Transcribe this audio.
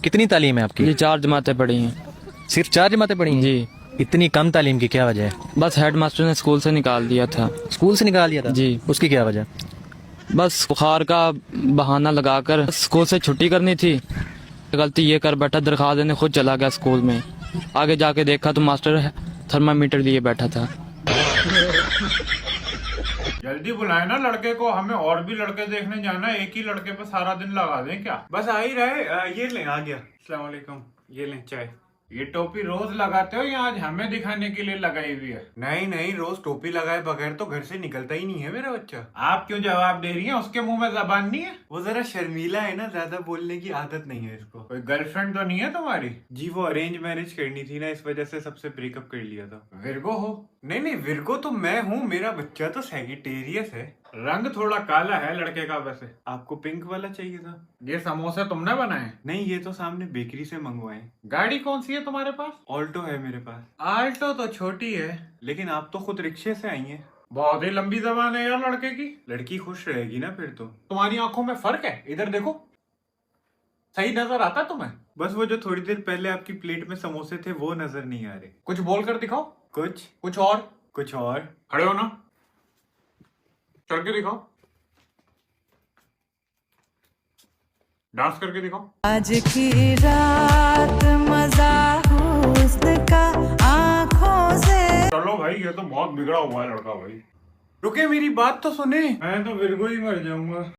कितनी तालीम है आपकी? ये 4 जमातें पढ़ी हैं। सिर्फ 4 जमातें पढ़ी हैं? जी। इतनी कम तालीम की क्या वजह है? बस हेड मास्टर ने स्कूल से निकाल दिया था। स्कूल से निकाल दिया था? जी। उसकी क्या वजह? बस बुखार का बहाना लगाकर स्कूल से छुट्टी करनी थी। गलती ये कर बैठा, दरख्वास्त देने खुद चला गया स्कूल में। आगे जाके देखा तो मास्टर थर्मामीटर लिए बैठा था। जल्दी बुलाए ना लड़के को, हमें और भी लड़के देखने जाना है। एक ही लड़के पे सारा दिन लगा दें क्या? बस आ ही रहे। ये लें, आ गया। अस्सलाम वालेकुम, ये लें चाय। ये टोपी रोज लगाते हो या आज हमें दिखाने के लिए लगाई हुई है? नहीं नहीं, रोज टोपी लगाए बगैर तो घर से निकलता ही नहीं है मेरा बच्चा। आप क्यों जवाब दे रही हैं? उसके मुंह में जबान नहीं है? वो जरा शर्मीला है ना, ज्यादा बोलने की आदत नहीं है इसको। कोई गर्लफ्रेंड तो नहीं है तुम्हारी? जी वो अरेंज मैरिज करनी थी ना, इस वजह से सबसे ब्रेकअप कर लिया था। विर्गो हो? नहीं नहीं, विर्गो तो मैं हूँ, मेरा बच्चा तो सैगिटेरियस है। रंग थोड़ा काला है लड़के का वैसे। आपको पिंक वाला चाहिए था? ये समोसे तुमने बनाए? नहीं, ये तो सामने बेकरी से मंगवाए। गाड़ी कौन सी है तुम्हारे पास? ऑल्टो है मेरे पास। आल्टो तो छोटी है। लेकिन आप तो खुद रिक्शे से आई हैं। बहुत ही लंबी जबान है यार लड़के की। लड़की खुश रहेगी ना फिर तो। तुम्हारी आंखों में फर्क है, इधर देखो। सही नजर आता तुम्हें? बस वो जो थोड़ी देर पहले आपकी प्लेट में समोसे थे वो नजर नहीं आ रहे। कुछ बोल कर दिखाओ। कुछ कुछ और। खड़े हो ना, चल के दिखाओ, डांस करके दिखाओ। आज की रात मजा हुस्न का आंखों से। चलो भाई, ये तो बहुत बिगड़ा हुआ है लड़का भाई। रुके, मेरी बात तो सुने। मैं तो विर्गो ही मर जाऊंगा।